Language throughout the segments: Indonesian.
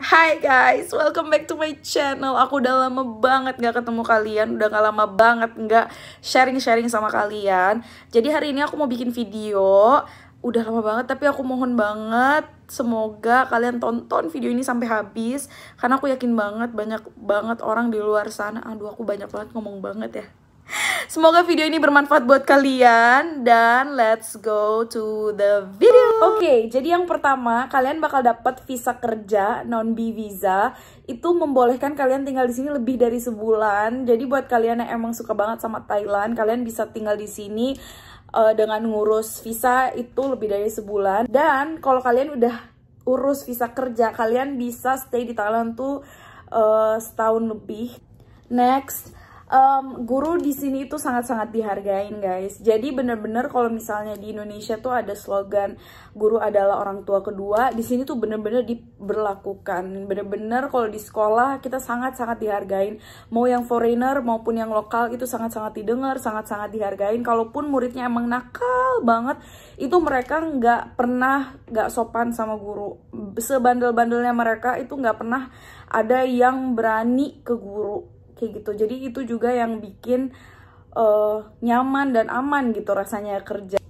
Hai guys, welcome back to my channel. Aku udah lama banget gak ketemu kalian. Udah gak lama banget gak sharing-sharing sama kalian. Jadi hari ini aku mau bikin video. Udah lama banget, tapi aku mohon banget semoga kalian tonton video ini sampai habis. Karena aku yakin banget banyak banget orang di luar sana. Aduh, aku banyak banget ngomong banget ya. Semoga video ini bermanfaat buat kalian. Dan let's go to the video. Oke, jadi yang pertama, kalian bakal dapat visa kerja non-B visa. Itu membolehkan kalian tinggal di sini lebih dari sebulan. Jadi buat kalian yang emang suka banget sama Thailand, kalian bisa tinggal di sini dengan ngurus visa itu lebih dari sebulan. Dan kalau kalian udah urus visa kerja, kalian bisa stay di Thailand tuh setahun lebih. Next, guru di sini tuh sangat-sangat dihargain guys. Jadi bener-bener kalau misalnya di Indonesia tuh ada slogan guru adalah orang tua kedua, di sini tuh bener-bener diberlakukan. Bener-bener kalau di sekolah kita sangat-sangat dihargain. Mau yang foreigner maupun yang lokal itu sangat-sangat didengar, sangat-sangat dihargain. Kalaupun muridnya emang nakal banget, itu mereka nggak sopan sama guru. Sebandel-bandelnya mereka itu nggak pernah ada yang berani ke guru. Kayak gitu. Jadi itu juga yang bikin nyaman dan aman gitu rasanya kerja.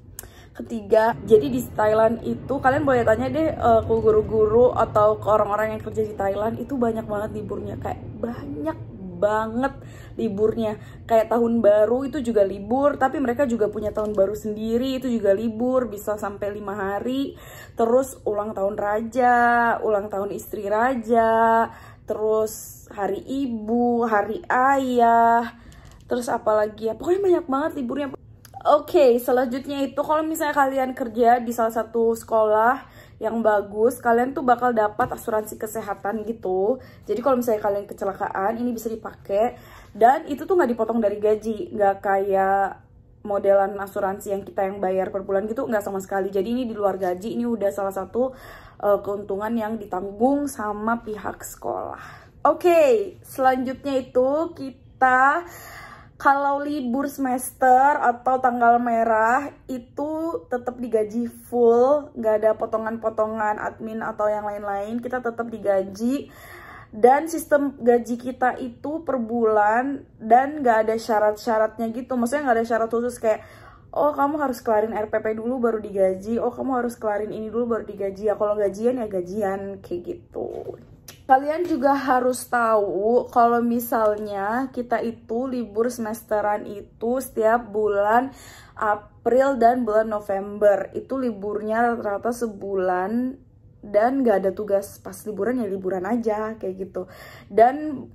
Ketiga, jadi di Thailand itu kalian boleh tanya deh ke guru-guru atau ke orang-orang yang kerja di Thailand, itu banyak banget liburnya. Kayak banyak banget liburnya. Kayak tahun baru itu juga libur, tapi mereka juga punya tahun baru sendiri, itu juga libur, bisa sampai 5 hari. Terus ulang tahun raja, ulang tahun istri raja, terus hari ibu, hari ayah, terus apalagi ya, pokoknya banyak banget liburnya. Oke, selanjutnya itu kalau misalnya kalian kerja di salah satu sekolah yang bagus, kalian tuh bakal dapat asuransi kesehatan gitu. Jadi kalau misalnya kalian kecelakaan, ini bisa dipakai. Dan itu tuh nggak dipotong dari gaji, nggak kayak modelan asuransi yang kita yang bayar per bulan gitu, nggak sama sekali. Jadi ini di luar gaji, ini udah salah satu keuntungan yang ditanggung sama pihak sekolah. Oke, selanjutnya itu kita kalau libur semester atau tanggal merah itu tetap digaji full, nggak ada potongan-potongan admin atau yang lain-lain, kita tetap digaji. Dan sistem gaji kita itu per bulan dan nggak ada syarat-syaratnya gitu, maksudnya nggak ada syarat khusus kayak oh kamu harus kelarin RPP dulu baru digaji, oh kamu harus kelarin ini dulu baru digaji. Ya kalau gajian ya gajian kayak gitu. Kalian juga harus tahu kalau misalnya kita itu libur semesteran itu setiap bulan April dan bulan November. Itu liburnya rata-rata sebulan dan gak ada tugas pas liburan, ya liburan aja kayak gitu. Dan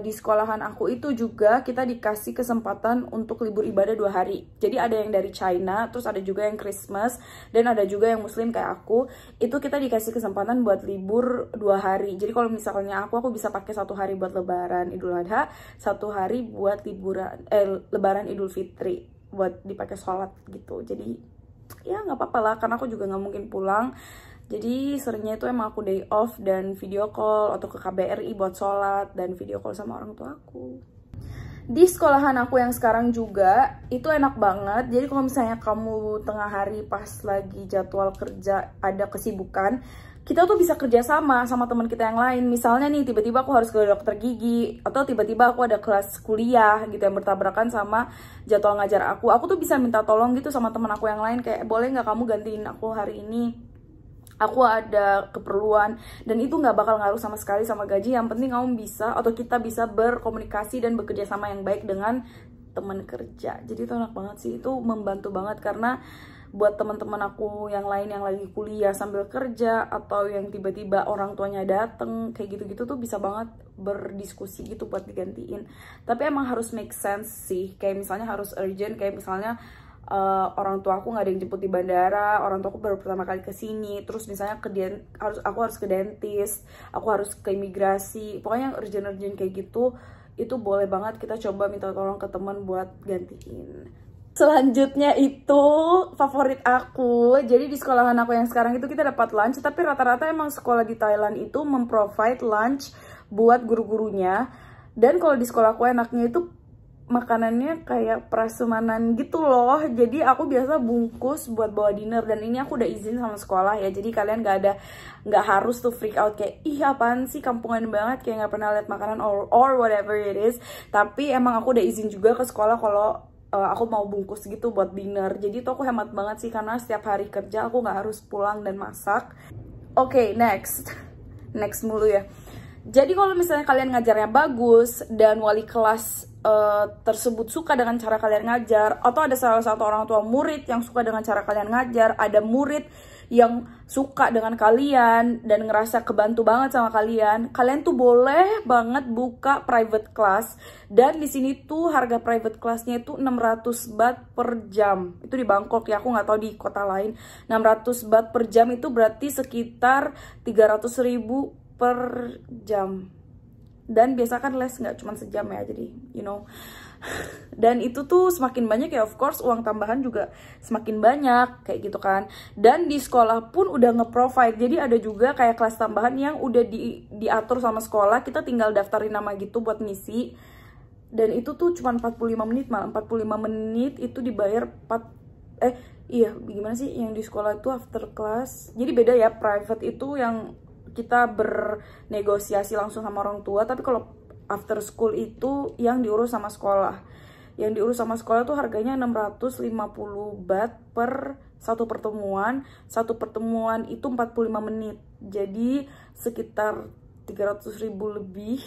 di sekolahan aku itu juga kita dikasih kesempatan untuk libur ibadah 2 hari. Jadi ada yang dari China, terus ada juga yang Christmas, dan ada juga yang Muslim kayak aku. Itu kita dikasih kesempatan buat libur 2 hari. Jadi kalau misalnya aku bisa pakai 1 hari buat Lebaran Idul Adha, 1 hari buat Lebaran Idul Fitri buat dipakai sholat gitu. Jadi ya nggak apa-apa lah, karena aku juga nggak mungkin pulang. Jadi seringnya itu emang aku day off dan video call atau ke KBRI buat sholat dan video call sama orang tua aku. Di sekolahan aku yang sekarang juga itu enak banget. Jadi kalau misalnya kamu tengah hari pas lagi jadwal kerja ada kesibukan, kita tuh bisa kerja sama teman kita yang lain. Misalnya nih tiba-tiba aku harus ke dokter gigi, atau tiba-tiba aku ada kelas kuliah gitu yang bertabrakan sama jadwal ngajar aku. Aku tuh bisa minta tolong gitu sama teman aku yang lain, kayak boleh nggak kamu gantiin aku hari ini? Aku ada keperluan, dan itu nggak bakal ngaruh sama sekali sama gaji. Yang penting kamu bisa atau kita bisa berkomunikasi dan bekerja sama yang baik dengan teman kerja. Jadi itu enak banget sih, itu membantu banget. Karena buat teman-teman aku yang lain yang lagi kuliah sambil kerja, atau yang tiba-tiba orang tuanya dateng kayak gitu-gitu tuh bisa banget berdiskusi gitu buat digantiin. Tapi emang harus make sense sih, kayak misalnya harus urgent, kayak misalnya orang tua aku nggak ada yang jemput di bandara, orang tua aku baru pertama kali kesini, terus misalnya aku harus ke dentist, aku harus ke imigrasi, pokoknya yang urgent kayak gitu, itu boleh banget kita coba minta tolong ke teman buat gantiin. Selanjutnya itu favorit aku, jadi di sekolahan aku yang sekarang itu kita dapat lunch, tapi rata-rata emang sekolah di Thailand itu memprovide lunch buat guru-gurunya. Dan kalau di sekolah aku enaknya itu makanannya kayak prasmanan gitu loh. Jadi aku biasa bungkus buat bawa dinner, dan ini aku udah izin sama sekolah ya. Jadi kalian nggak harus tuh freak out kayak ih apaan sih kampungan banget kayak nggak pernah lihat makanan or whatever it is. Tapi emang aku udah izin juga ke sekolah kalau aku mau bungkus gitu buat dinner. Jadi tuh aku hemat banget sih karena setiap hari kerja aku nggak harus pulang dan masak. Oke, next mulu ya. Jadi kalau misalnya kalian ngajarnya bagus dan wali kelas tersebut suka dengan cara kalian ngajar, atau ada salah satu orang tua murid yang suka dengan cara kalian ngajar, ada murid yang suka dengan kalian dan ngerasa kebantu banget sama kalian, kalian tuh boleh banget buka private class. Dan di sini tuh harga private classnya itu 600 baht per jam. Itu di Bangkok ya, aku nggak tahu di kota lain. 600 baht per jam itu berarti sekitar 300.000 per jam. Dan biasa kan les nggak cuma sejam ya, jadi you know. Dan itu tuh semakin banyak ya, of course uang tambahan juga semakin banyak kayak gitu kan. Dan di sekolah pun udah nge-provide, jadi ada juga kayak kelas tambahan yang udah diatur sama sekolah. Kita tinggal daftarin nama gitu buat ngisi. Dan itu tuh cuma 45 menit, malah 45 menit itu dibayar iya gimana sih yang di sekolah itu after class. Jadi beda ya, private itu yang kita bernegosiasi langsung sama orang tua, tapi kalau after school itu yang diurus sama sekolah. Yang diurus sama sekolah tuh harganya 650 baht per satu pertemuan. Satu pertemuan itu 45 menit. Jadi sekitar 300.000 lebih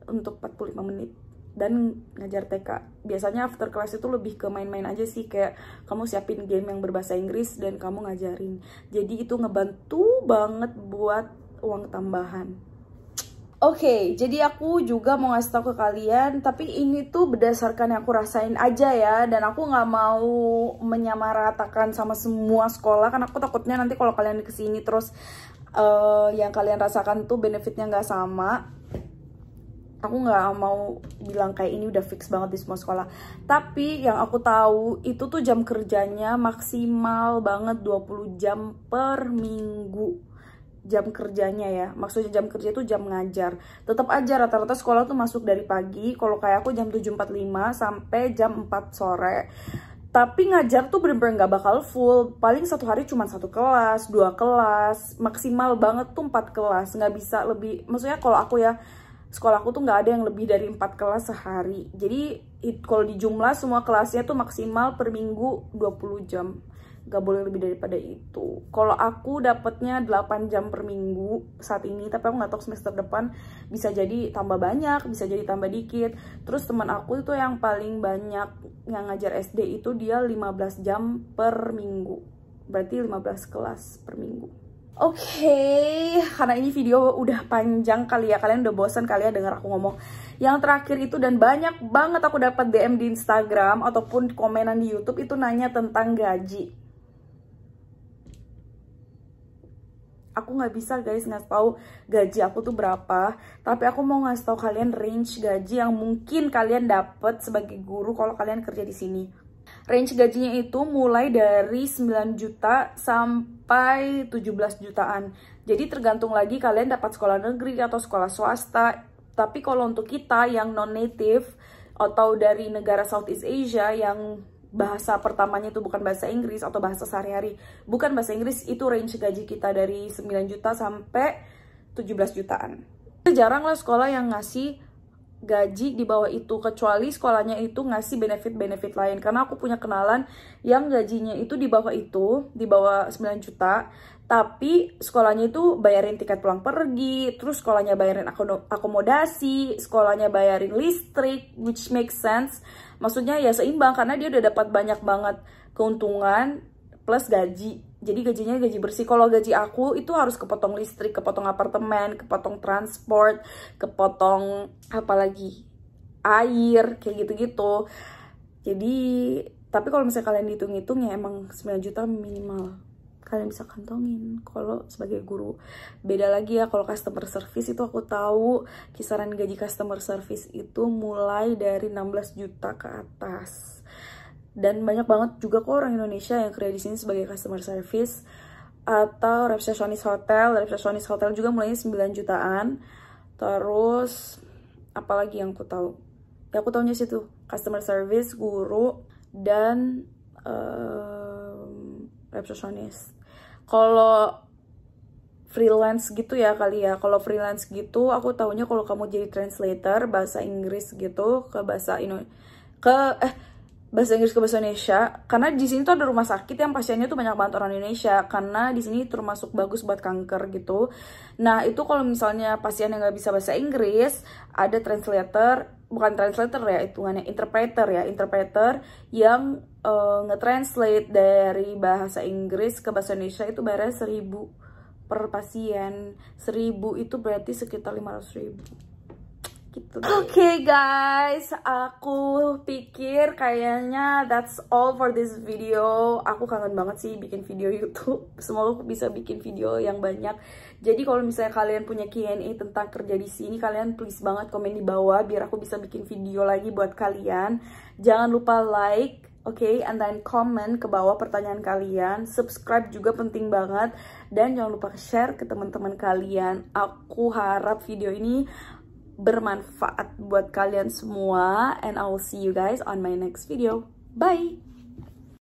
untuk 45 menit. Dan ngajar TK. Biasanya after class itu lebih ke main-main aja sih, kayak kamu siapin game yang berbahasa Inggris dan kamu ngajarin. Jadi itu ngebantu banget buat uang tambahan. Oke, jadi aku juga mau ngasih tahu ke kalian, tapi ini tuh berdasarkan yang aku rasain aja ya, dan aku nggak mau menyamaratakan sama semua sekolah, kan aku takutnya nanti kalau kalian kesini terus yang kalian rasakan tuh benefitnya nggak sama. Aku nggak mau bilang kayak ini udah fix banget di semua sekolah. Tapi yang aku tahu itu tuh jam kerjanya maksimal banget 20 jam per minggu. Jam kerjanya ya, maksudnya jam kerja itu jam ngajar. Tetap aja rata-rata sekolah tuh masuk dari pagi. Kalau kayak aku jam 7.45 sampai jam 4 sore. Tapi ngajar tuh bener-bener gak bakal full. Paling satu hari cuma 1 kelas, 2 kelas. Maksimal banget tuh 4 kelas. Nggak bisa lebih, maksudnya kalau aku ya, sekolah aku tuh nggak ada yang lebih dari 4 kelas sehari. Jadi kalau dijumlah semua kelasnya tuh maksimal per minggu 20 jam. Gak boleh lebih daripada itu. Kalau aku dapatnya 8 jam per minggu saat ini, tapi aku nggak tahu semester depan bisa jadi tambah banyak, bisa jadi tambah dikit. Terus teman aku itu yang paling banyak yang ngajar SD itu dia 15 jam per minggu. Berarti 15 kelas per minggu. Oke, karena ini video udah panjang kali ya, kalian udah bosan kali ya denger aku ngomong. Yang terakhir itu, dan banyak banget aku dapat DM di Instagram ataupun komenan di YouTube itu nanya tentang gaji. Aku nggak bisa guys ngasih tahu gaji aku tuh berapa, tapi aku mau ngasih tahu kalian range gaji yang mungkin kalian dapat sebagai guru kalau kalian kerja di sini. Range gajinya itu mulai dari 9 juta sampai 17 jutaan. Jadi tergantung lagi kalian dapat sekolah negeri atau sekolah swasta. Tapi kalau untuk kita yang non-native atau dari negara Southeast Asia yang bahasa pertamanya itu bukan bahasa Inggris atau bahasa sehari-hari, bukan bahasa Inggris, itu range gaji kita dari 9 juta sampai 17 jutaan. Jarang lah sekolah yang ngasih gaji di bawah itu, kecuali sekolahnya itu ngasih benefit-benefit lain. Karena aku punya kenalan yang gajinya itu di bawah 9 juta, tapi sekolahnya itu bayarin tiket pulang pergi, terus sekolahnya bayarin akomodasi, sekolahnya bayarin listrik, which makes sense. Maksudnya ya seimbang karena dia udah dapat banyak banget keuntungan plus gaji. Jadi gajinya gaji bersih. Kalau gaji aku itu harus kepotong listrik, kepotong apartemen, kepotong transport, kepotong apalagi air, kayak gitu-gitu. Jadi, tapi kalau misalnya kalian dihitung-hitung ya emang 9 juta minimal kalian bisa kantongin kalau sebagai guru. Beda lagi ya kalau customer service, itu aku tahu kisaran gaji customer service itu mulai dari 16 juta ke atas. Dan banyak banget juga kok orang Indonesia yang kerja di sini sebagai customer service atau resepsionis hotel. Resepsionis hotel juga mulainya 9 jutaan. Terus apalagi yang aku tahu? Ya aku tahunya situ, customer service, guru, dan resepsionis. Kalau freelance gitu ya kali ya. Kalau freelance gitu aku tahunya kalau kamu jadi translator bahasa Inggris gitu ke bahasa bahasa Inggris ke bahasa Indonesia, karena di sini tuh ada rumah sakit yang pasiennya tuh banyak banget orang Indonesia, karena di sini termasuk bagus buat kanker gitu. Nah itu kalau misalnya pasien yang nggak bisa bahasa Inggris, ada translator, bukan translator ya, hitungannya interpreter yang nge-translate dari bahasa Inggris ke bahasa Indonesia. Itu bayarnya 1.000 per pasien. 1.000 itu berarti sekitar 500.000 gitu. Oke guys, aku pikir kayaknya that's all for this video. Aku kangen banget sih bikin video YouTube. Semoga aku bisa bikin video yang banyak. Jadi kalau misalnya kalian punya Q&A tentang kerja di sini, kalian please banget komen di bawah biar aku bisa bikin video lagi buat kalian. Jangan lupa like, oke, and then comment ke bawah pertanyaan kalian. Subscribe juga penting banget, dan jangan lupa share ke teman-teman kalian. Aku harap video ini bermanfaat buat kalian semua, and I will see you guys on my next video. Bye!